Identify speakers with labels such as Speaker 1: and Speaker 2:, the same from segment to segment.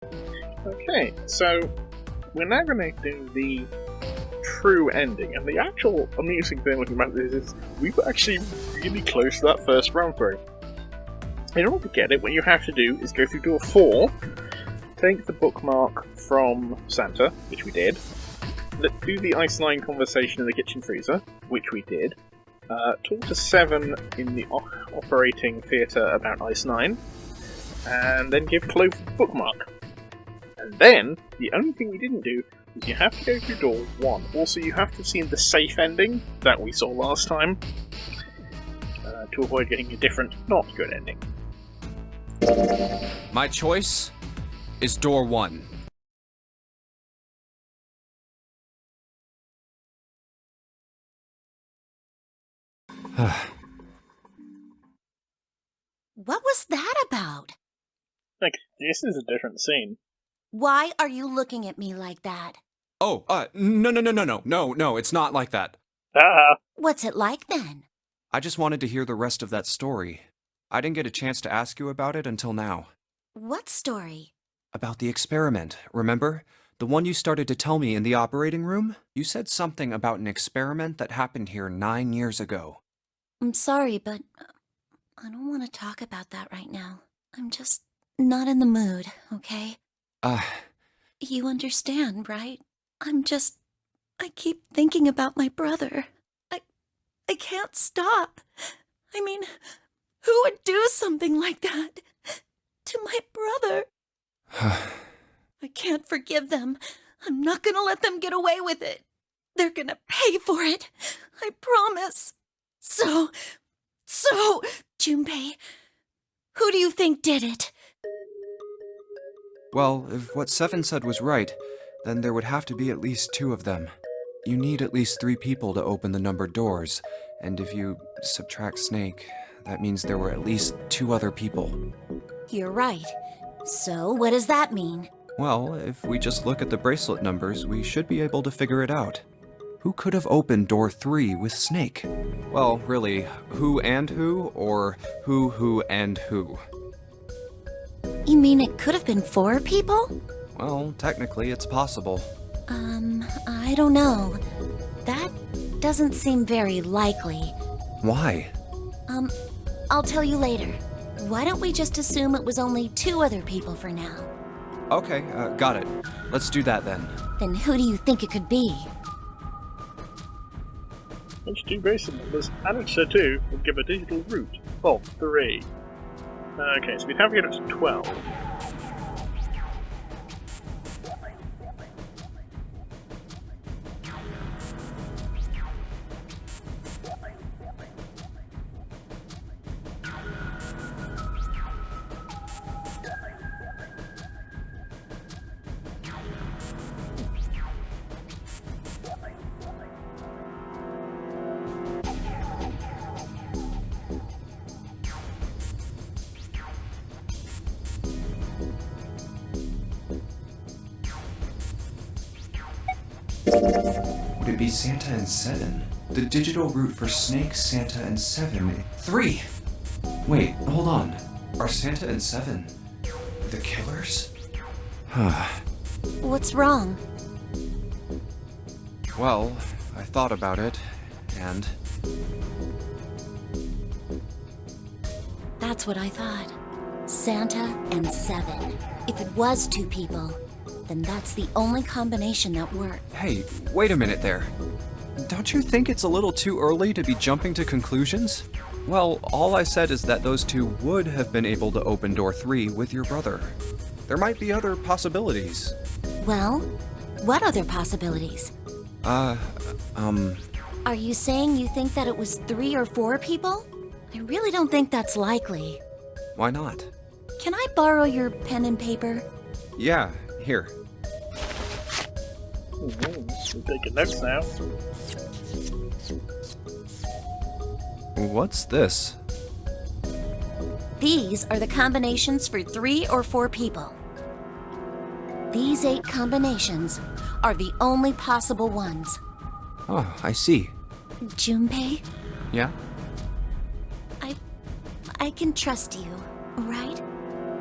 Speaker 1: Okay, so we're now going to do the true ending, and the actual amusing thing looking back at this is we were actually really close to that first run through. In order to get it, what you have to do is go through door 4, take the bookmark from Santa, which we did, do the Ice 9 conversation in the kitchen freezer, which we did, talk to 7 in the operating theatre about Ice 9, and then give Clove the bookmark. And then, the only thing we didn't do is you have to go through door 1. Also, you have to have seen the safe ending that we saw last time to avoid getting a different, not good ending.
Speaker 2: My choice is door 1.
Speaker 3: What was that about?
Speaker 1: Like, this is a different scene.
Speaker 3: Why are you looking at me like that?
Speaker 2: Oh, no, it's not like that.
Speaker 1: Ah!
Speaker 3: What's it like then?
Speaker 2: I just wanted to hear the rest of that story. I didn't get a chance to ask you about it until now.
Speaker 3: What story?
Speaker 2: About the experiment, remember? The one you started to tell me in the operating room? You said something about an experiment that happened here 9 years ago.
Speaker 3: I'm sorry, but I don't want to talk about that right now. I'm just not in the mood, okay? You understand, right? I keep thinking about my brother. I can't stop. I mean, who would do something like that to my brother? I can't forgive them. I'm not gonna let them get away with it. They're gonna pay for it. I promise. So, Junpei, who do you think did it?
Speaker 2: Well, if what Seven said was right, then there would have to be at least 2 of them. You need at least 3 people to open the numbered doors, and if you subtract Snake, that means there were at least 2 other people.
Speaker 3: You're right. So, what does that mean?
Speaker 2: Well, if we just look at the bracelet numbers, we should be able to figure it out. Who could have opened door 3 with Snake? Well, really, who and who, or who and who?
Speaker 3: You mean it could have been 4 people?
Speaker 2: Well, technically it's possible.
Speaker 3: I don't know. That doesn't seem very likely.
Speaker 2: Why?
Speaker 3: I'll tell you later. Why don't we just assume it was only 2 other people for now?
Speaker 2: Okay, got it. Let's do that then.
Speaker 3: Then who do you think it could be?
Speaker 1: Each 2 bracelet numbers added to 2 will give a digital root of 3. Okay, so we'd have to get up to 12.
Speaker 2: Would it be Santa and 7? The digital route for Snake, Santa, and 7. 3! Wait, hold on. Are Santa and 7 the killers?
Speaker 3: What's wrong?
Speaker 2: Well, I thought about it, and...
Speaker 3: That's what I thought. Santa and 7. If it was 2 people, then that's the only combination that worked.
Speaker 2: Hey, wait a minute there. Don't you think it's a little too early to be jumping to conclusions? Well, all I said is that those 2 would have been able to open door 3 with your brother. There might be other possibilities.
Speaker 3: Well, what other possibilities? Are you saying you think that it was 3 or 4 people? I really don't think that's likely.
Speaker 2: Why not?
Speaker 3: Can I borrow your pen and paper?
Speaker 2: Yeah, here.
Speaker 1: We're taking notes now.
Speaker 2: What's this?
Speaker 3: These are the combinations for 3 or 4 people. These 8 combinations are the only possible ones.
Speaker 2: Oh, I see.
Speaker 3: Junpei,
Speaker 2: Yeah?
Speaker 3: I can trust you, right?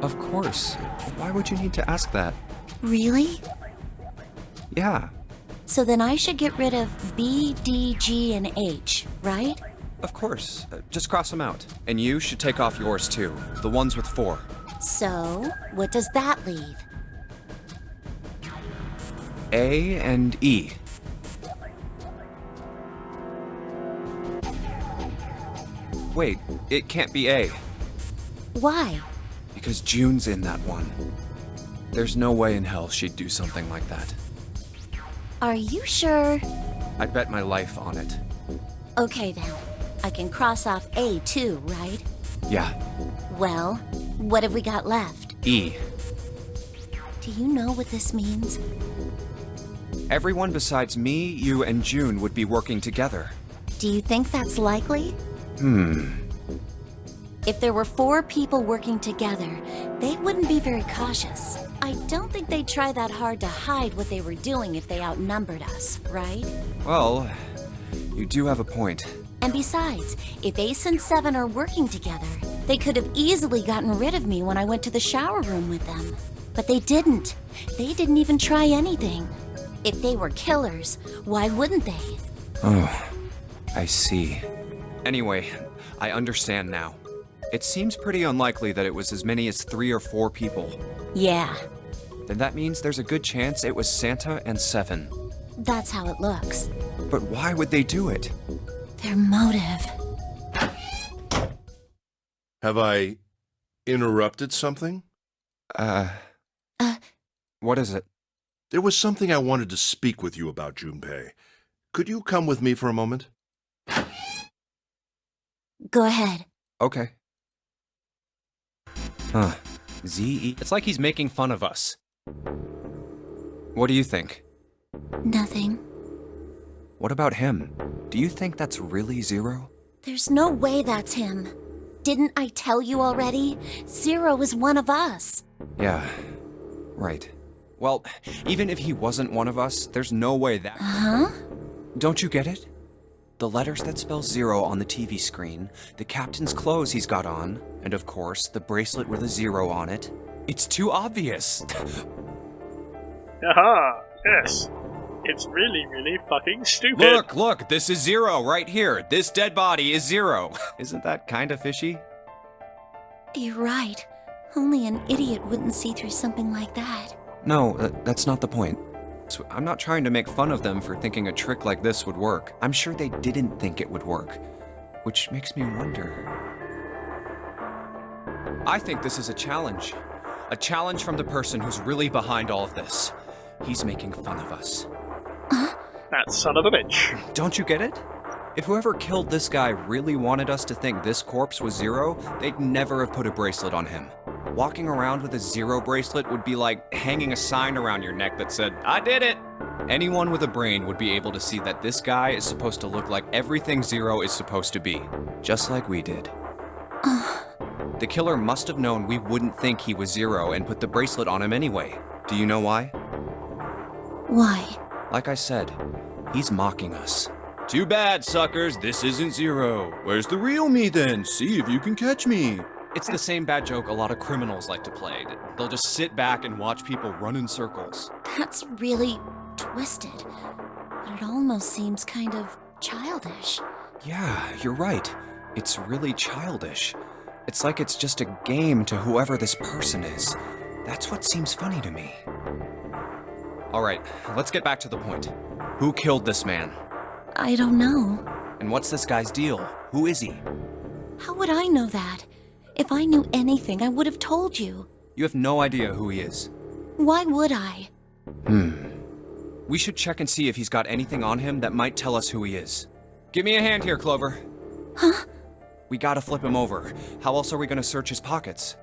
Speaker 2: Of course. Why would you need to ask that?
Speaker 3: Really?
Speaker 2: Yeah,
Speaker 3: So then I should get rid of B, D, G, and H, right?
Speaker 2: of course. Just cross them out. And you should take off yours too. The ones with 4.
Speaker 3: So, what does that leave?
Speaker 2: A and E. Wait, it can't be A.
Speaker 3: Why?
Speaker 2: Because June's in that one. There's no way in hell she'd do something like that.
Speaker 3: Are you sure?
Speaker 2: I'd bet my life on it.
Speaker 3: Okay then. I can cross off A too, right?
Speaker 2: Yeah,
Speaker 3: Well, what have we got left?
Speaker 2: E.
Speaker 3: Do you know what this means?
Speaker 2: Everyone besides me, you, and June would be working together.
Speaker 3: Do you think that's likely? If there were 4 people working together, they wouldn't be very cautious. I don't think they'd try that hard to hide what they were doing if they outnumbered us, right?
Speaker 2: Well, you do have a point.
Speaker 3: And besides, if Ace and Seven are working together, they could have easily gotten rid of me when I went to the shower room with them. But they didn't. They didn't even try anything. If they were killers, why wouldn't they?
Speaker 2: Oh, I see. Anyway, I understand now. It seems pretty unlikely that it was as many as 3 or 4 people.
Speaker 3: Yeah,
Speaker 2: Then that means there's a good chance it was Santa and Seven.
Speaker 3: that's how it looks.
Speaker 2: But why would they do it?
Speaker 3: Their motive.
Speaker 4: Have I interrupted something?
Speaker 2: What is it?
Speaker 4: There was something I wanted to speak with you about, Junpei. Could you come with me for a moment?
Speaker 3: Go ahead.
Speaker 2: Okay. Huh. Z-E? It's like he's making fun of us. What do you think?
Speaker 3: Nothing.
Speaker 2: What about him? Do you think that's really Zero?
Speaker 3: There's no way that's him. Didn't I tell you already? Zero is one of us.
Speaker 2: Yeah, right. Well, even if he wasn't one of us, there's no way that...
Speaker 3: Huh?
Speaker 2: Don't you get it? The letters that spell Zero on the TV screen, the captain's clothes he's got on, and of course, the bracelet with a 0 on it. It's too obvious.
Speaker 1: Aha! Yes. It's really, really fucking stupid.
Speaker 2: Look, this is Zero right here. This dead body is Zero. Isn't that kind of fishy?
Speaker 3: You're right. Only an idiot wouldn't see through something like that.
Speaker 2: No, that's not the point. So I'm not trying to make fun of them for thinking a trick like this would work. I'm sure they didn't think it would work. Which makes me wonder... I think this is a challenge. A challenge from the person who's really behind all of this. He's making fun of us.
Speaker 1: That son of a bitch.
Speaker 2: Don't you get it? If whoever killed this guy really wanted us to think this corpse was Zero, they'd never have put a bracelet on him. Walking around with a 0 bracelet would be like hanging a sign around your neck that said, "I did it!" Anyone with a brain would be able to see that this guy is supposed to look like everything Zero is supposed to be. Just like we did. The killer must have known we wouldn't think he was Zero and put the bracelet on him anyway. Do you know why?
Speaker 3: Why?
Speaker 2: Like I said, he's mocking us. Too bad, suckers, this isn't Zero. Where's the real me then? See if you can catch me. It's the same bad joke a lot of criminals like to play. They'll just sit back and watch people run in circles.
Speaker 3: That's really twisted. But it almost seems kind of childish.
Speaker 2: Yeah, you're right. It's really childish. It's like it's just a game to whoever this person is. That's what seems funny to me. Alright, let's get back to the point. Who killed this man?
Speaker 3: I don't know.
Speaker 2: And what's this guy's deal? Who is he?
Speaker 3: How would I know that? If I knew anything, I would have told you.
Speaker 2: You have no idea who he is.
Speaker 3: Why would I?
Speaker 2: We should check and see if he's got anything on him that might tell us who he is. Give me a hand here, Clover.
Speaker 3: Huh?
Speaker 2: We gotta flip him over. How else are we gonna search his pockets?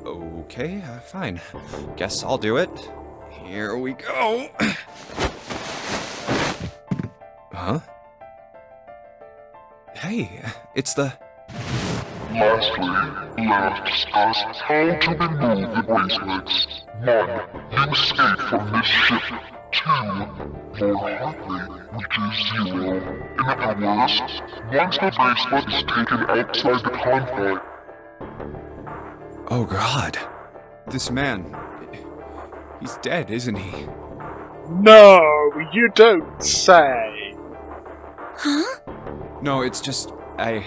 Speaker 2: Okay, fine. Guess I'll do it. Here we go. Huh? Hey, it's the...
Speaker 5: Lastly, let us discuss how to remove the bracelets. 1. You escape from this ship. 2. Lord Hartley reaches 0. In other words, once the bracelet is taken outside the confine.
Speaker 2: Oh God. This man... he's dead, isn't he?
Speaker 1: No, you don't say.
Speaker 3: Huh?
Speaker 2: No, it's just... I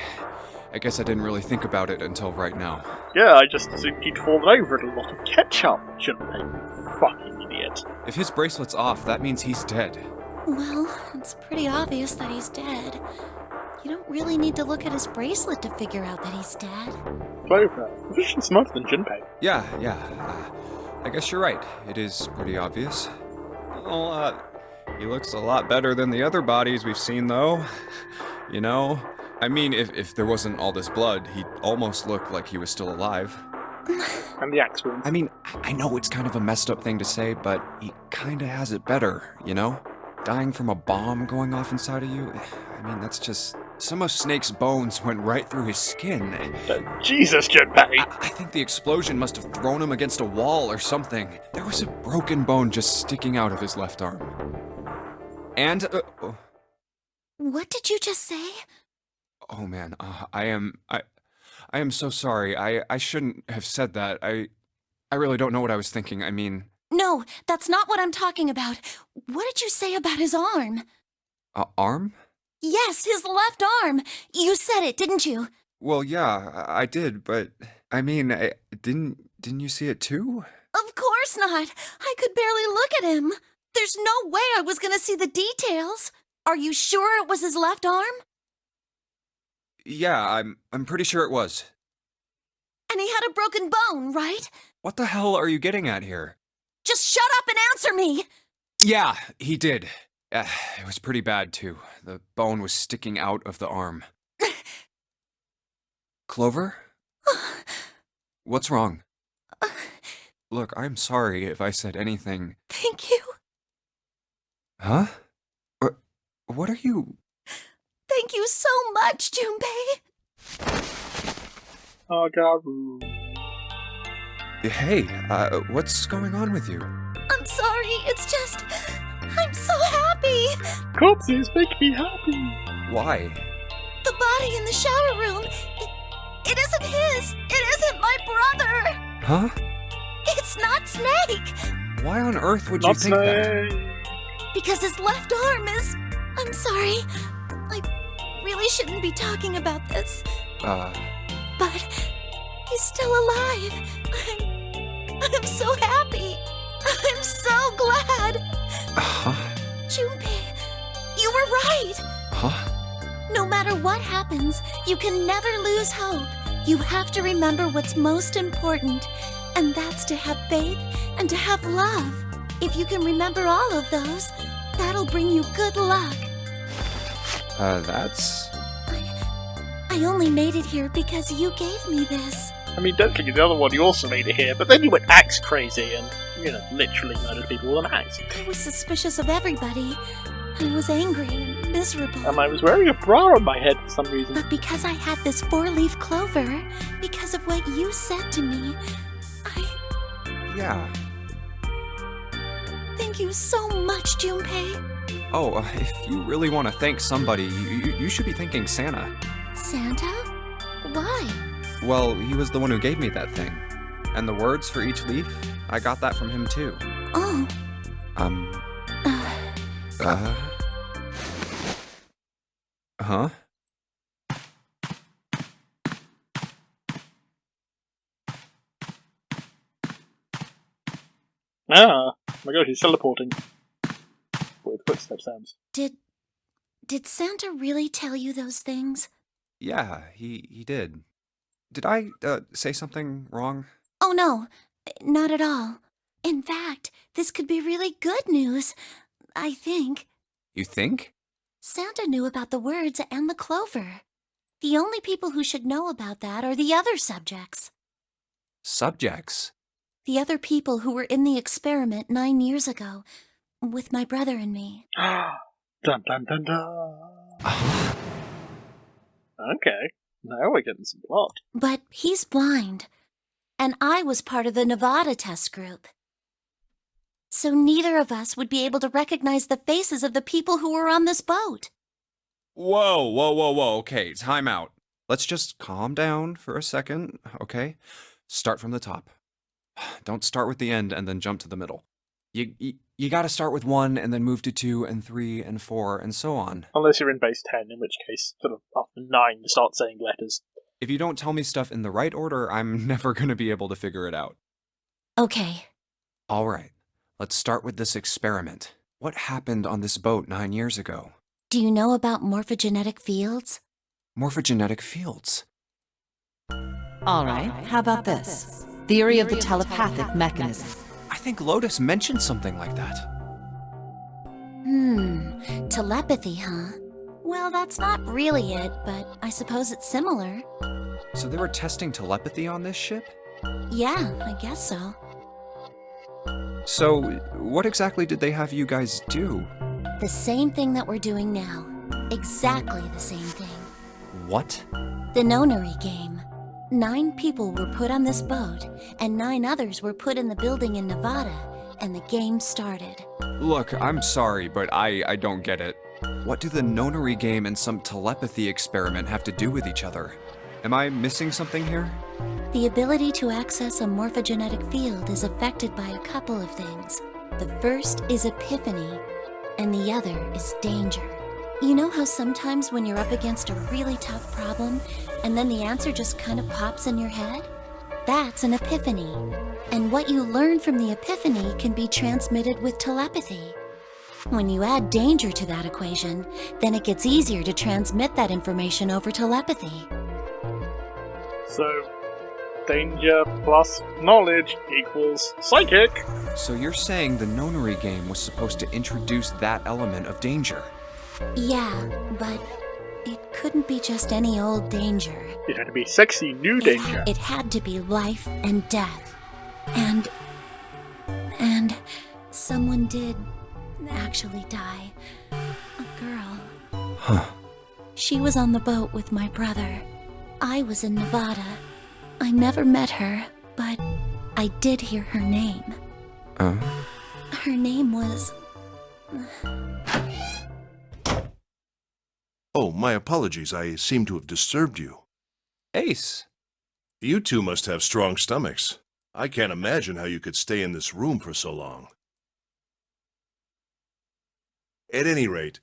Speaker 2: guess I didn't really think about it until right now.
Speaker 1: Yeah, I just assumed he'd fallen over in a lot of ketchup. Junpei, you fucking idiot.
Speaker 2: If his bracelet's off, that means he's dead.
Speaker 3: Well, it's pretty obvious that he's dead. You don't really need to look at his bracelet to figure out that he's dead.
Speaker 1: Clover, efficient smarter than Junpei.
Speaker 2: Yeah. I guess you're right. It is pretty obvious. Well, he looks a lot better than the other bodies we've seen, though. You know? I mean, if there wasn't all this blood, he'd almost look like he was still alive.
Speaker 1: And the axe wounds.
Speaker 2: I mean, I know it's kind of a messed up thing to say, but he kinda has it better, you know? Dying from a bomb going off inside of you, I mean, that's just... Some of Snake's bones went right through his skin.
Speaker 1: Jesus, Junpei!
Speaker 2: I think the explosion must have thrown him against a wall or something. There was a broken bone just sticking out of his left arm. And,
Speaker 3: What did you just say?
Speaker 2: oh man, I am so sorry. I shouldn't have said that. I really don't know what I was thinking. I mean...
Speaker 3: No, that's not what I'm talking about. What did you say about his arm?
Speaker 2: Arm?
Speaker 3: Yes, his left arm. You said it, didn't you?
Speaker 2: Well, yeah, I did, but... I mean, didn't you see it too?
Speaker 3: Of course not. I could barely look at him. There's no way I was gonna see the details. Are you sure it was his left arm?
Speaker 2: Yeah, I'm pretty sure it was.
Speaker 3: And he had a broken bone, right?
Speaker 2: What the hell are you getting at here?
Speaker 3: Just shut up and answer me!
Speaker 2: Yeah, he did. It was pretty bad, too. The bone was sticking out of the arm. Clover? What's wrong? Look, I'm sorry if I said anything.
Speaker 3: Thank you.
Speaker 2: Huh? What are you...
Speaker 3: Thank you so much, Junpei.
Speaker 1: Agaru.
Speaker 2: Hey, what's going on with you?
Speaker 3: I'm sorry, it's just... I'm so happy!
Speaker 1: Corpses make me happy.
Speaker 2: Why?
Speaker 3: The body in the shower room, it isn't his! It isn't my brother!
Speaker 2: Huh?
Speaker 3: It's not Snake!
Speaker 2: Why on earth would you
Speaker 1: Not
Speaker 2: think that?
Speaker 1: Snake.
Speaker 3: Because his left arm is... I'm sorry. I really shouldn't be talking about this. But he's still alive. I'm so happy. I'm so glad. Junpei, you were right.
Speaker 2: Huh?
Speaker 3: No matter what happens, you can never lose hope. You have to remember what's most important, and that's to have faith and to have love. If you can remember all of those, that'll bring you good luck.
Speaker 2: That's...
Speaker 3: I only made it here because you gave me this.
Speaker 1: I mean, don't forget the other one, you also made it here, but then you went axe crazy and, you know, literally murdered people with an axe.
Speaker 3: I was suspicious of everybody. I was angry and miserable.
Speaker 1: And I was wearing a bra on my head for some reason.
Speaker 3: But because I had this four-leaf clover, because of what you said to me,
Speaker 2: Yeah.
Speaker 3: Thank you so much, Junpei.
Speaker 2: Oh, if you really want to thank somebody, you should be thanking Santa.
Speaker 3: Santa? Why?
Speaker 2: Well, he was the one who gave me that thing. And the words for each leaf, I got that from him too.
Speaker 3: Oh.
Speaker 2: Huh?
Speaker 1: Ah, oh my god, he's teleporting. With footstep sounds.
Speaker 3: Did Santa really tell you those things?
Speaker 2: Yeah, he did. Did I, say something wrong?
Speaker 3: Oh no, not at all. In fact, this could be really good news, I think.
Speaker 2: You think?
Speaker 3: Santa knew about the words and the clover. The only people who should know about that are the other subjects.
Speaker 2: Subjects?
Speaker 3: The other people who were in the experiment 9 years ago, with my brother and me.
Speaker 1: Dun dun dun dun. Okay, now we're getting some plot.
Speaker 3: But he's blind, and I was part of the Nevada test group. So neither of us would be able to recognize the faces of the people who were on this boat.
Speaker 2: Whoa, okay, time out. Let's just calm down for a second, okay? Start from the top. Don't start with the end and then jump to the middle. You gotta start with 1 and then move to 2 and 3 and 4 and so on.
Speaker 1: Unless you're in base 10, in which case, sort of after 9, you start saying letters.
Speaker 2: If you don't tell me stuff in the right order, I'm never gonna be able to figure it out.
Speaker 3: Okay.
Speaker 2: All right, let's start with this experiment. What happened on this boat 9 years ago?
Speaker 3: Do you know about morphogenetic fields?
Speaker 2: Morphogenetic fields.
Speaker 6: All right, how about this? Theory of the telepathic mechanism.
Speaker 2: I think Lotus mentioned something like that.
Speaker 3: Telepathy, huh? Well, that's not really it, but I suppose it's similar.
Speaker 2: So they were testing telepathy on this ship?
Speaker 3: Yeah, I guess so.
Speaker 2: So, what exactly did they have you guys do?
Speaker 3: The same thing that we're doing now. Exactly the same thing.
Speaker 2: What?
Speaker 3: The nonary game. 9 people were put on this boat, and 9 others were put in the building in Nevada, and the game started.
Speaker 2: Look, I'm sorry, but I don't get it. What do the nonary game and some telepathy experiment have to do with each other? Am I missing something here?
Speaker 3: The ability to access a morphogenetic field is affected by a couple of things. The first is epiphany, and the other is danger. You know how sometimes when you're up against a really tough problem, and then the answer just kind of pops in your head? That's an epiphany. And what you learn from the epiphany can be transmitted with telepathy. When you add danger to that equation, then it gets easier to transmit that information over telepathy.
Speaker 1: So, danger plus knowledge equals psychic.
Speaker 2: So you're saying the nonary game was supposed to introduce that element of danger?
Speaker 3: Yeah, but it couldn't be just any old danger.
Speaker 1: It had to be sexy new danger.
Speaker 3: It had to be life and death. And someone did actually die. A girl.
Speaker 2: Huh.
Speaker 3: She was on the boat with my brother. I was in Nevada. I never met her, but I did hear her name. Her name was...
Speaker 4: Oh, my apologies. I seem to have disturbed you.
Speaker 2: Ace.
Speaker 4: You two must have strong stomachs. I can't imagine how you could stay in this room for so long. At any rate,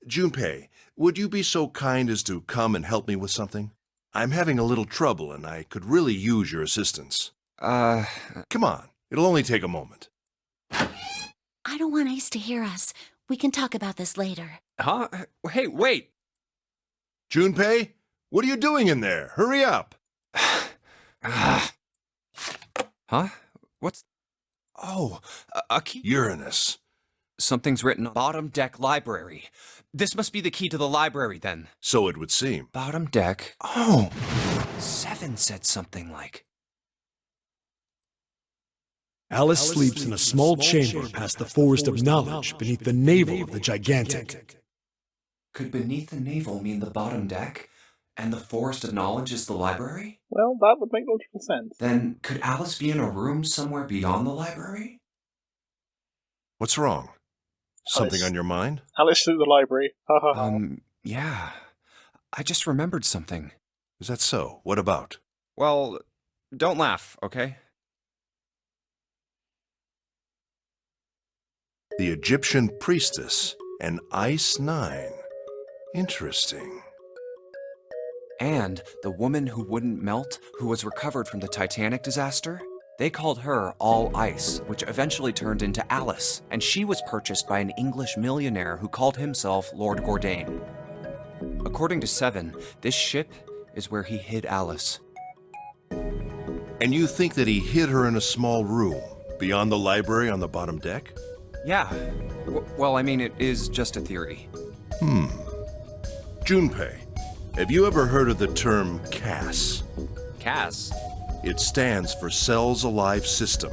Speaker 4: Junpei, would you be so kind as to come and help me with something? I'm having a little trouble, and I could really use your assistance. Come on. It'll only take a moment.
Speaker 3: I don't want Ace to hear us. We can talk about this later.
Speaker 2: Huh? Hey, wait!
Speaker 4: Junpei, what are you doing in there? Hurry up!
Speaker 2: Huh? What's... Oh, a key...
Speaker 4: Uranus.
Speaker 2: Something's written on bottom deck library. This must be the key to the library, then.
Speaker 4: So it would seem.
Speaker 2: Bottom deck. Oh! 7 said something like...
Speaker 7: Alice sleeps in a small chamber past the forest of knowledge beneath the navel of the gigantic.
Speaker 2: Could beneath the navel mean the bottom deck? And the forest of knowledge is the library?
Speaker 1: Well, that would make logical sense.
Speaker 2: Then could Alice be in a room somewhere beyond the library?
Speaker 4: What's wrong? Something
Speaker 1: Alice.
Speaker 4: on your mind?
Speaker 1: Alice through the library. Ha ha ha.
Speaker 2: Yeah. I just remembered something.
Speaker 4: Is that so? What about?
Speaker 2: Well, don't laugh, okay?
Speaker 4: The Egyptian priestess, an Ice 9. Interesting.
Speaker 2: And the woman who wouldn't melt, who was recovered from the Titanic disaster? They called her All Ice, which eventually turned into Alice, and she was purchased by an English millionaire who called himself Lord Gordain. According to 7, this ship is where he hid Alice.
Speaker 4: And you think that he hid her in a small room, beyond the library on the bottom deck?
Speaker 2: Yeah. Well, I mean, it is just a theory.
Speaker 4: Junpei, have you ever heard of the term CAS?
Speaker 2: Cass?
Speaker 4: It stands for Cells Alive System.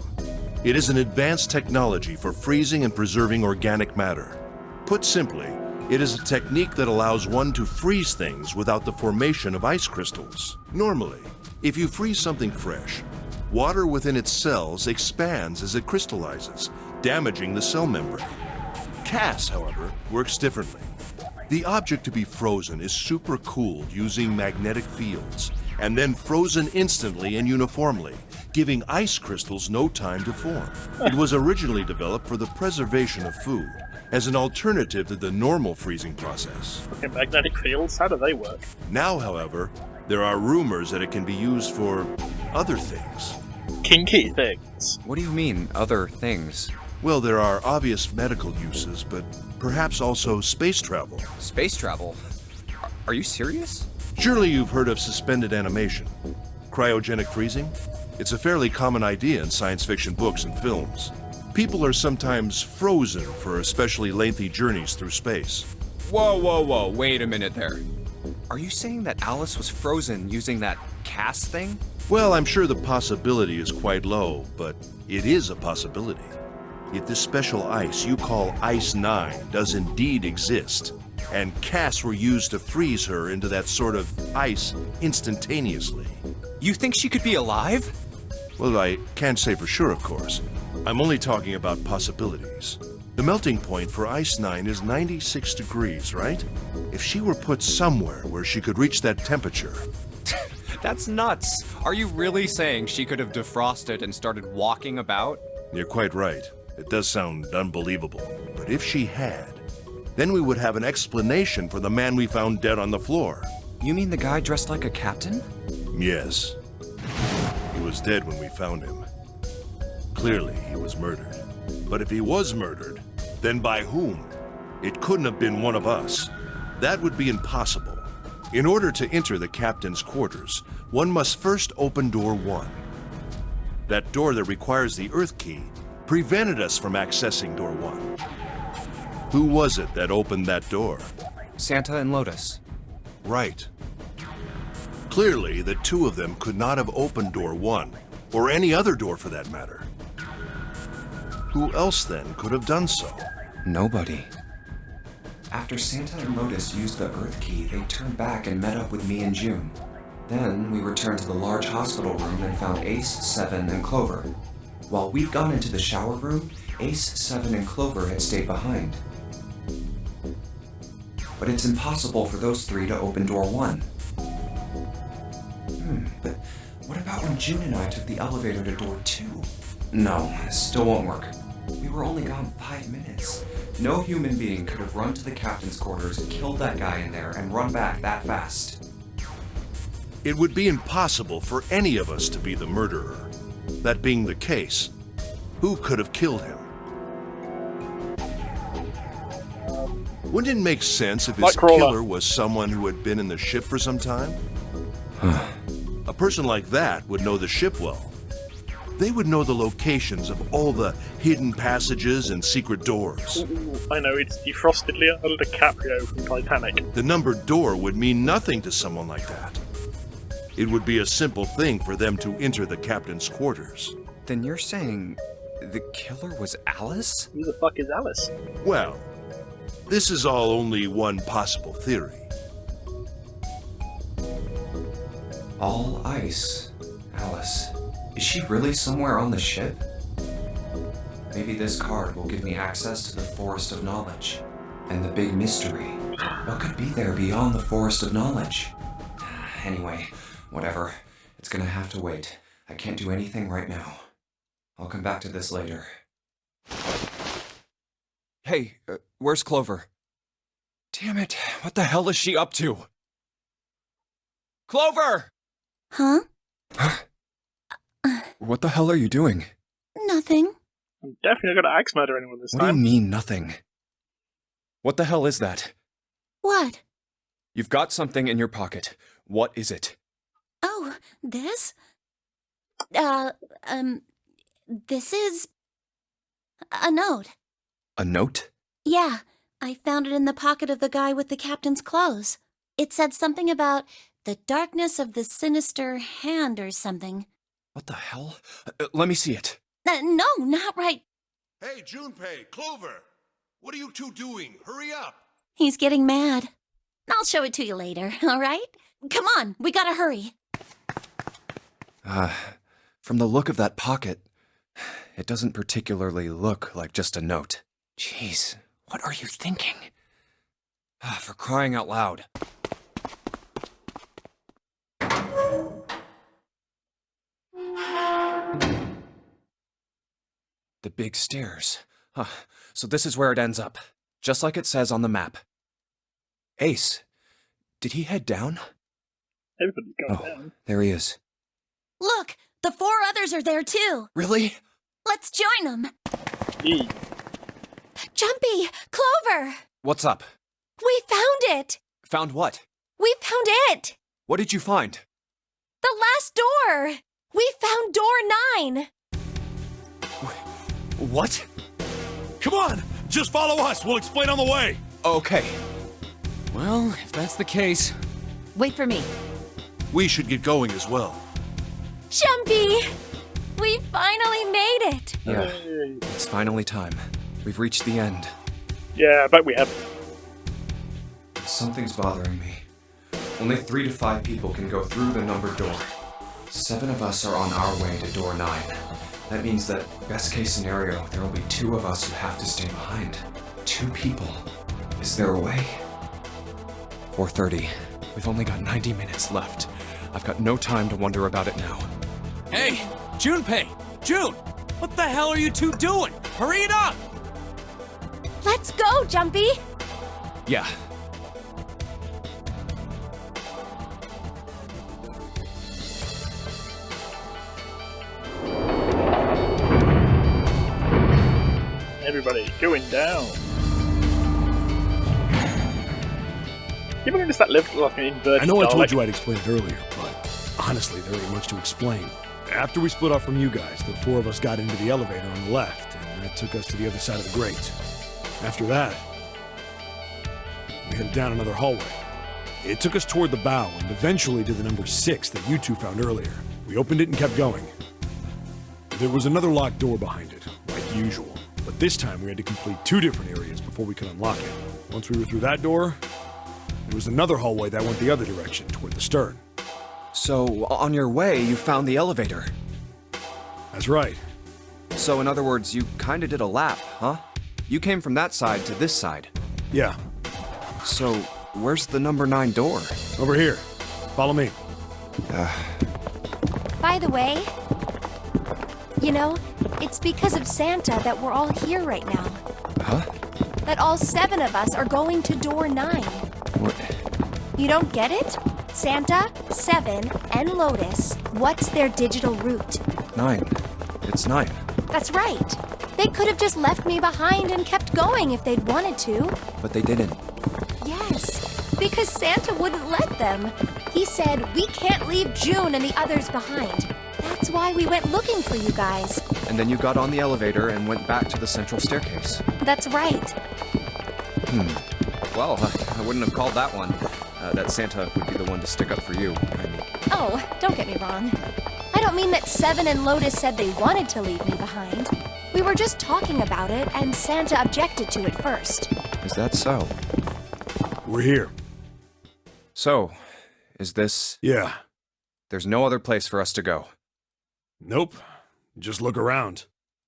Speaker 4: It is an advanced technology for freezing and preserving organic matter. Put simply, it is a technique that allows one to freeze things without the formation of ice crystals. Normally, if you freeze something fresh, water within its cells expands as it crystallizes, damaging the cell membrane. CAS, however, works differently. The object to be frozen is supercooled using magnetic fields, and then frozen instantly and uniformly, giving ice crystals no time to form. It was originally developed for the preservation of food, as an alternative to the normal freezing process.
Speaker 1: Okay, magnetic fields, how do they work?
Speaker 4: Now, however, there are rumors that it can be used for other things.
Speaker 1: Kinky things.
Speaker 2: What do you mean, other things?
Speaker 4: Well, there are obvious medical uses, but perhaps also space travel.
Speaker 2: Space travel? Are you serious?
Speaker 4: Surely you've heard of suspended animation. Cryogenic freezing? It's a fairly common idea in science fiction books and films. People are sometimes frozen for especially lengthy journeys through space.
Speaker 2: Whoa, wait a minute there. Are you saying that Alice was frozen using that cast thing?
Speaker 4: Well, I'm sure the possibility is quite low, but it is a possibility. If this special ice you call Ice 9 does indeed exist, and casts were used to freeze her into that sort of ice instantaneously.
Speaker 2: You think she could be alive?
Speaker 4: Well, I can't say for sure, of course. I'm only talking about possibilities. The melting point for Ice 9 is 96 degrees, right? If she were put somewhere where she could reach that temperature...
Speaker 2: That's nuts. Are you really saying she could have defrosted and started walking about?
Speaker 4: You're quite right. It does sound unbelievable. But if she had, then we would have an explanation for the man we found dead on the floor.
Speaker 2: You mean the guy dressed like a captain?
Speaker 4: Yes. He was dead when we found him. Clearly, he was murdered. But if he was murdered, then by whom? It couldn't have been one of us. That would be impossible. In order to enter the captain's quarters, one must first open door 1. That door that requires the Earth key prevented us from accessing door 1. Who was it that opened that door?
Speaker 2: Santa and Lotus.
Speaker 4: Right. Clearly, the two of them could not have opened door 1, or any other door for that matter. Who else then could have done so?
Speaker 2: Nobody. After Santa and Lotus used the Earth key, they turned back and met up with me and June. Then we returned to the large hospital room and found Ace, 7, and Clover. While we'd gone into the shower room, Ace, 7, and Clover had stayed behind. But it's impossible for those 3 to open door 1. But what about when June and I took the elevator to door 2? No, this still won't work. We were only gone 5 minutes. No human being could have run to the captain's quarters, killed that guy in there, and run back that fast.
Speaker 4: It would be impossible for any of us to be the murderer. That being the case, who could have killed him? Wouldn't it make sense if his killer was someone who had been in the ship for some time? A person like that would know the ship well. They would know the locations of all the hidden passages and secret doors.
Speaker 1: Ooh, I know, it's defrosted Leonardo DiCaprio from Titanic.
Speaker 4: The numbered door would mean nothing to someone like that. It would be a simple thing for them to enter the captain's quarters.
Speaker 2: Then you're saying the killer was Alice?
Speaker 1: Who the fuck is Alice?
Speaker 4: Well, this is all only one possible theory.
Speaker 2: All ice. Alice. Is she really somewhere on the ship? Maybe this card will give me access to the Forest of Knowledge. And the big mystery. What could be there beyond the Forest of Knowledge? Anyway, whatever. It's gonna have to wait. I can't do anything right now. I'll come back to this later. Hey, where's Clover? Damn it, what the hell is she up to? Clover!
Speaker 3: Huh?
Speaker 2: What the hell are you doing?
Speaker 3: Nothing.
Speaker 1: I'm definitely not gonna axe murder anyone this
Speaker 2: What do you
Speaker 1: time.
Speaker 2: mean, nothing? What the hell is that?
Speaker 3: What?
Speaker 2: You've got something in your pocket. What is it?
Speaker 3: Oh, this? This is a note.
Speaker 2: A note?
Speaker 3: Yeah, I found it in the pocket of the guy with the captain's clothes. It said something about the darkness of the sinister hand or something.
Speaker 2: What the hell? Let me see it.
Speaker 3: No, not right.
Speaker 4: Hey, Junpei, Clover! What are you two doing? Hurry up!
Speaker 3: He's getting mad. I'll show it to you later, all right? Come on, we gotta hurry.
Speaker 2: From the look of that pocket, it doesn't particularly look like just a note. Jeez, what are you thinking? For crying out loud. The big stairs. Huh. So this is where it ends up. Just like it says on the map. Ace, did he head down?
Speaker 1: Everybody's going down.
Speaker 2: There he is.
Speaker 3: Look, the 4 others are there too.
Speaker 2: Really?
Speaker 3: Let's join them.
Speaker 1: Yee.
Speaker 3: Jumpy, Clover,
Speaker 2: What's up?
Speaker 3: we found it.
Speaker 2: Found what?
Speaker 3: We found it.
Speaker 2: What did you find?
Speaker 3: The last door. We found door 9.
Speaker 2: What?
Speaker 7: Come on! Just follow us! We'll explain on the way!
Speaker 2: Okay.
Speaker 8: Well, if that's the case...
Speaker 6: Wait for me.
Speaker 4: We should get going as well.
Speaker 3: Jumpy, we finally made it.
Speaker 2: Yeah,
Speaker 1: Hey.
Speaker 2: it's finally time. We've reached the end.
Speaker 1: Yeah, I bet we have.
Speaker 2: Something's bothering me. Only 3 to 5 people can go through the numbered door. 7 of us are on our way to door 9. That means that, best case scenario, there will be 2 of us who have to stay behind. 2 people. Is there a way? 4:30. We've only got 90 minutes left. I've got no time to wonder about it now.
Speaker 8: Hey, Junpei! June! What the hell are you two doing? Hurry it up!
Speaker 3: Let's go, Jumpy.
Speaker 2: Yeah.
Speaker 1: Everybody going down. You ever notice that lift like an inverted
Speaker 7: I know I told
Speaker 1: Dalek?
Speaker 7: you I'd explain it earlier, but honestly, there ain't much to explain. After we split off from you guys, the 4 of us got into the elevator on the left, and that took us to the other side of the grate. After that, we headed down another hallway. It took us toward the bow, and eventually to the number 6 that you two found earlier. We opened it and kept going. There was another locked door behind it, like usual, but this time we had to complete 2 different areas before we could unlock it. Once we were through that door, there was another hallway that went the other direction, toward the stern.
Speaker 2: So, on your way, you found the elevator.
Speaker 7: That's right.
Speaker 2: So, in other words, you kinda did a lap, huh? You came from that side to this side.
Speaker 7: Yeah,
Speaker 2: So, where's the number 9 door?
Speaker 7: over here. Follow me.
Speaker 3: By the way, you know, it's because of Santa that we're all here right now.
Speaker 2: Huh?
Speaker 3: That all 7 of us are going to door 9.
Speaker 2: What?
Speaker 3: You don't get it? Santa, 7, and Lotus, what's their digital route?
Speaker 2: 9. It's 9.
Speaker 3: That's right. They could have just left me behind and kept going if they'd wanted to.
Speaker 2: But they didn't.
Speaker 3: Yes, because Santa wouldn't let them. He said, we can't leave June and the others behind. That's why we went looking for you guys.
Speaker 2: And then you got on the elevator and went back to the central staircase.
Speaker 3: That's right.
Speaker 2: Well, I wouldn't have called that one. That Santa would be the one to stick up for you. I mean,
Speaker 3: Oh, don't get me wrong. I don't mean that 7 and Lotus said they wanted to leave me behind. We were just talking about it, and Santa objected to it first.
Speaker 2: is that so?
Speaker 7: We're here.
Speaker 2: So, is this...
Speaker 7: Yeah.
Speaker 2: There's no other place for us to go.
Speaker 7: Nope. Just look around.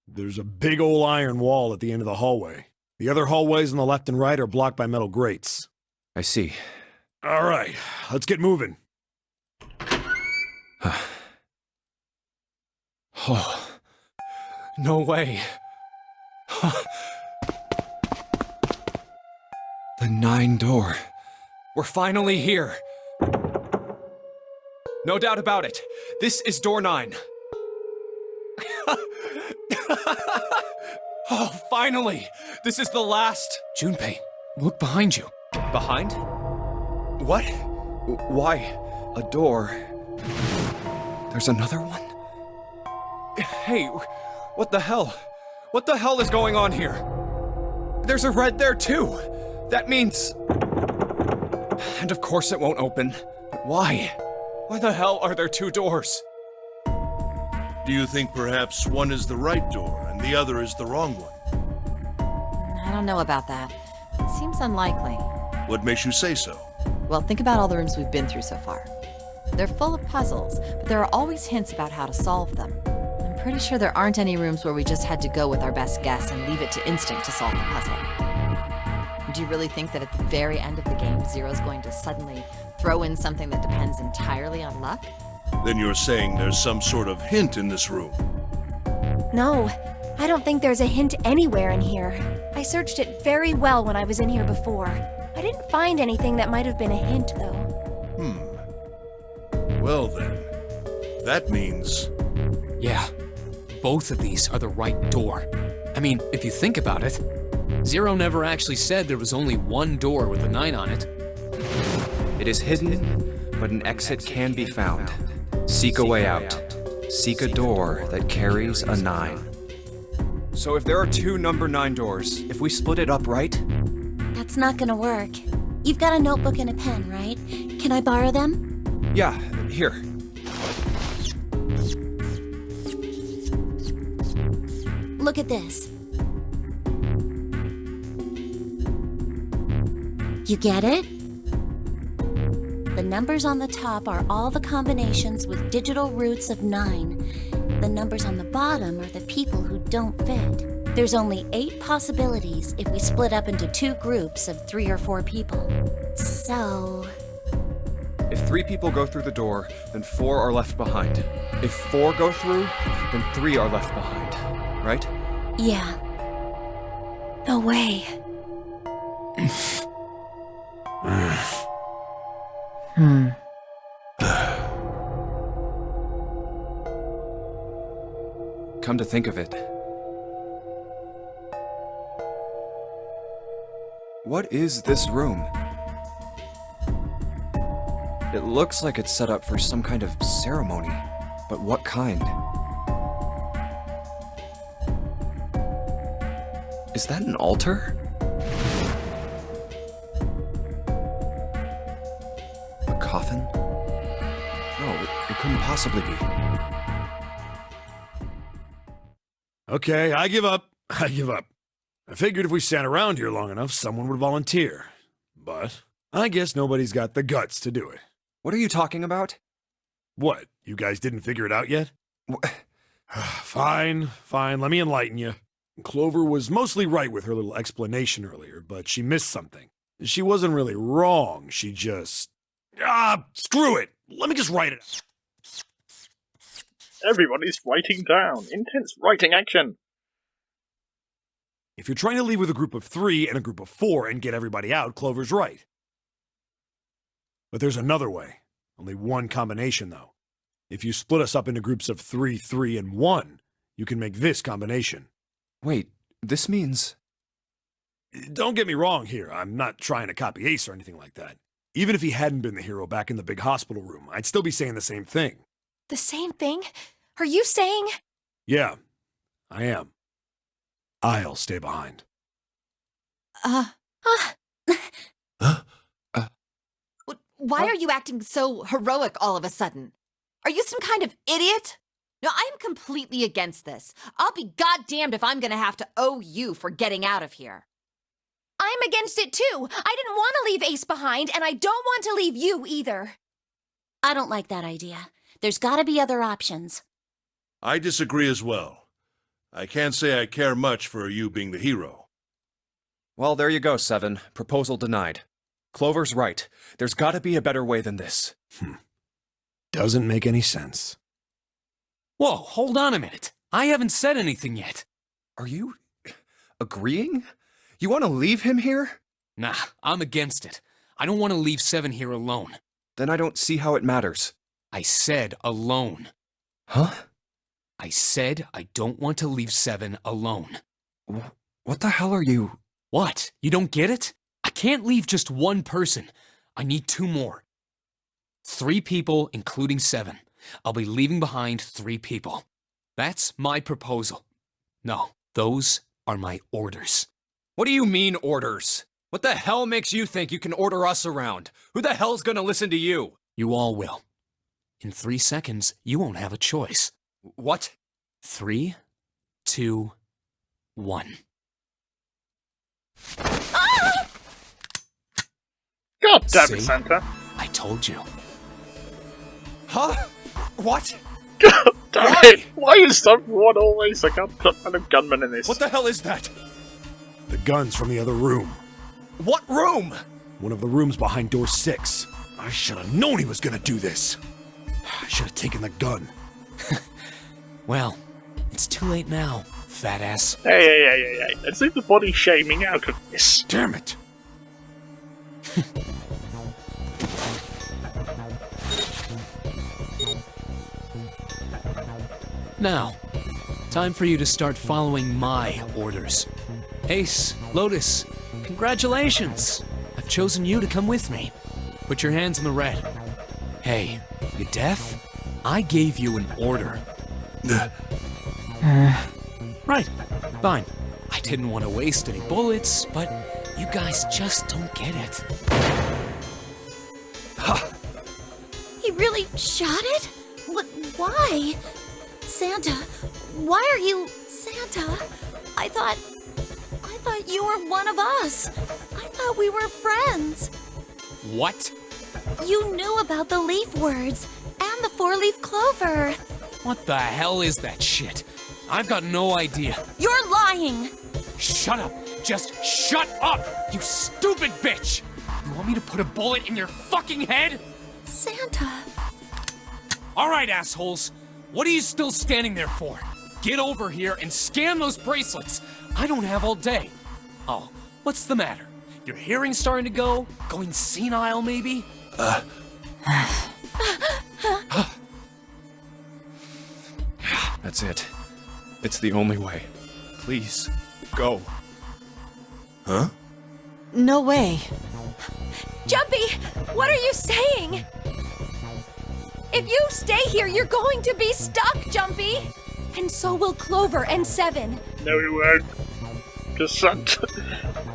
Speaker 7: There's a big old iron wall at the end of the hallway. The other hallways on the left and right are blocked by metal grates.
Speaker 2: I see.
Speaker 7: All right, let's get moving.
Speaker 2: Oh, no way. The 9 door. We're finally here. No doubt about it. This is door 9. Oh, finally! This is the last.
Speaker 8: Junpei, look behind you.
Speaker 2: Behind? What? Why? A door. There's another one? Hey, what the hell? What the hell is going on here? There's a red there too. That means... And of course it won't open. Why? Why the hell are there 2 doors?
Speaker 4: Do you think perhaps one is the right door and the other is the wrong one?
Speaker 6: I don't know about that. It seems unlikely.
Speaker 4: What makes you say so?
Speaker 6: Well, think about all the rooms we've been through so far. They're full of puzzles, but there are always hints about how to solve them. I'm pretty sure there aren't any rooms where we just had to go with our best guess and leave it to instinct to solve the puzzle. Do you really think that at the very end of the game, Zero's going to suddenly throw in something that depends entirely on luck?
Speaker 4: Then you're saying there's some sort of hint in this room.
Speaker 3: No,
Speaker 9: I don't think there's a hint anywhere in here. I searched it very well when I was in here before. I didn't find anything that might have been a hint, though.
Speaker 4: Well then, that means...
Speaker 8: Yeah, both of these are the right door. I mean, if you think about it, Zero never actually said there was only one door with a 9 on it.
Speaker 2: It is hidden, but an exit can be found. Seek a way out. Seek a door that carries a 9. So if there are 2 number 9 doors, if we split it up, right?
Speaker 3: That's not gonna work. You've got a notebook and a pen, right? Can I borrow them?
Speaker 2: Yeah, here.
Speaker 3: Look at this. You get it? The numbers on the top are all the combinations with digital roots of 9. The numbers on the bottom are the people who don't fit. There's only 8 possibilities if we split up into 2 groups of 3 or 4 people. So...
Speaker 2: If 3 people go through the door, then 4 are left behind. If 4 go through, then 3 are left behind. Right?
Speaker 3: yeah. No way.
Speaker 2: Come to think of it, what is this room? It looks like it's set up for some kind of ceremony, but what kind? Is that an altar? A coffin? No, it couldn't possibly be.
Speaker 7: Okay, I give up. I give up. I figured if we sat around here long enough, someone would volunteer. But I guess nobody's got the guts to do it.
Speaker 2: What are you talking about?
Speaker 7: What, you guys didn't figure it out yet? Fine, let me enlighten you. Clover was mostly right with her little explanation earlier, but she missed something. She wasn't really wrong, she just... screw it! Let me just write it out.
Speaker 1: Everybody's writing down. Intense writing action.
Speaker 7: If you're trying to leave with a group of 3 and a group of 4 and get everybody out, Clover's right. But there's another way. Only one combination, though. If you split us up into groups of 3, 3, and 1, you can make this combination.
Speaker 2: Wait, this means...
Speaker 7: Don't get me wrong here. I'm not trying to copy Ace or anything like that. Even if he hadn't been the hero back in the big hospital room, I'd still be saying the same thing.
Speaker 9: The same thing? Are you saying?
Speaker 7: Yeah, I am. I'll stay behind.
Speaker 6: Why are you acting so heroic all of a sudden? Are you some kind of idiot? No, I am completely against this. I'll be goddamned if I'm gonna have to owe you for getting out of here.
Speaker 9: I'm against it too. I didn't want to leave Ace behind, and I don't want to leave you either.
Speaker 3: I don't like that idea. There's gotta be other options.
Speaker 4: I disagree as well. I can't say I care much for you being the hero.
Speaker 2: Well, there you go, 7. Proposal denied. Clover's right. There's gotta be a better way than this.
Speaker 7: Doesn't make any sense.
Speaker 8: Whoa, hold on a minute. I haven't said anything yet.
Speaker 2: Are you... agreeing? You want to leave him here?
Speaker 8: Nah, I'm against it. I don't want to leave 7 here alone.
Speaker 2: Then I don't see how it matters.
Speaker 8: I said alone.
Speaker 2: Huh?
Speaker 8: I said I don't want to leave 7 alone.
Speaker 2: What the hell are you...
Speaker 8: What? You don't get it? I can't leave just one person. I need 2 more. 3 people, including 7. I'll be leaving behind 3 people. That's my proposal. No, those are my orders.
Speaker 2: What do you mean, orders? What the hell makes you think you can order us around? Who the hell's gonna listen to you?
Speaker 8: You all will. In 3 seconds, you won't have a choice.
Speaker 2: What?
Speaker 8: 3, 2, 1.
Speaker 1: God damn it,
Speaker 8: See?
Speaker 1: Santa.
Speaker 8: I told you.
Speaker 2: Huh? What?
Speaker 1: God damn
Speaker 2: Why?
Speaker 1: it! Why is everyone always a kind of gunman in this?
Speaker 2: What the hell is that?
Speaker 7: The gun's from the other room.
Speaker 2: What room?
Speaker 7: One of the rooms behind door 6. I should have known he was gonna do this. I should have taken the gun.
Speaker 8: Well, it's too late now. fat ass.
Speaker 1: Hey. Let's leave the body shaming out of this.
Speaker 7: Damn it!
Speaker 8: Now, time for you to start following my orders. Ace, Lotus, congratulations! I've chosen you to come with me. Put your hands in the red. Hey, you deaf? I gave you an order. Right, fine. I didn't want to waste any bullets, but you guys just don't get it.
Speaker 3: He really shot it? Why? Santa, why are you Santa? I thought you were one of us. I thought we were friends.
Speaker 8: What?
Speaker 3: You knew about the leaf words and the four-leaf clover.
Speaker 8: What the hell is that shit? I've got no idea.
Speaker 3: You're lying.
Speaker 8: Shut up! Just shut up! You stupid bitch! You want me to put a bullet in your fucking head?
Speaker 3: Santa.
Speaker 8: Alright, assholes. What are you still standing there for? Get over here and scan those bracelets. I don't have all day. Oh, what's the matter? Your hearing's starting to go? Going senile, maybe?
Speaker 2: That's it. It's the only way. Please, go.
Speaker 4: Huh?
Speaker 6: No way.
Speaker 9: Jumpy, what are you saying? If you stay here, you're going to be stuck, Jumpy. And so will Clover and Seven.
Speaker 1: No, we won't. Just Santa.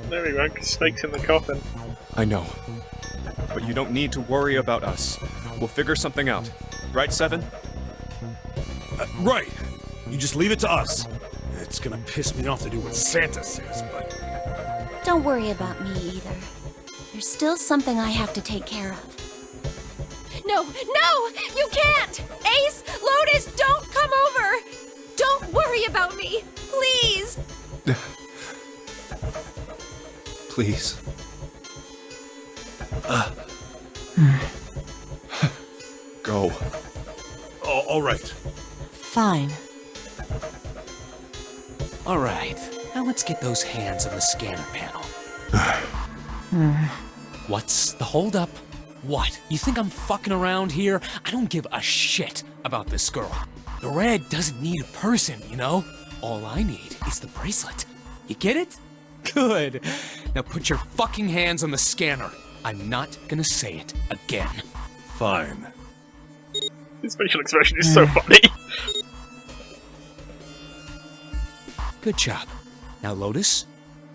Speaker 1: No, we won't. 'Cause Snake's in the coffin.
Speaker 2: I know. But you don't need to worry about us. We'll figure something out. Right, Seven?
Speaker 7: Right. You just leave it to us. It's gonna piss me off to do what Santa says, but...
Speaker 3: Don't worry about me either. There's still something I have to take care of.
Speaker 9: No, you can't! Ace, Lotus, don't come over! Don't worry about me, please!
Speaker 2: Please. Go.
Speaker 7: all right.
Speaker 6: Fine.
Speaker 8: Alright, now let's get those hands on the scanner panel. What's the holdup? What? You think I'm fucking around here? I don't give a shit about this girl. The red doesn't need a person, you know? All I need is the bracelet. You get it? Good. Now put your fucking hands on the scanner. I'm not gonna say it again.
Speaker 7: Fine.
Speaker 1: His facial expression is so funny.
Speaker 8: Good job. Now, Lotus,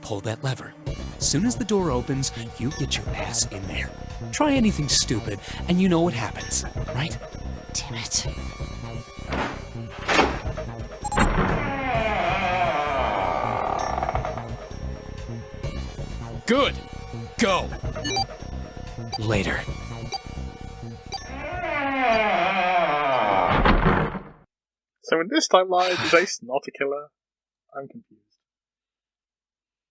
Speaker 8: pull that lever. As soon as the door opens, you get your ass in there. Try anything stupid, and you know what happens, right?
Speaker 6: Damn it.
Speaker 8: Good. Go. Later.
Speaker 1: So in this timeline, is Ace not a killer? I'm confused.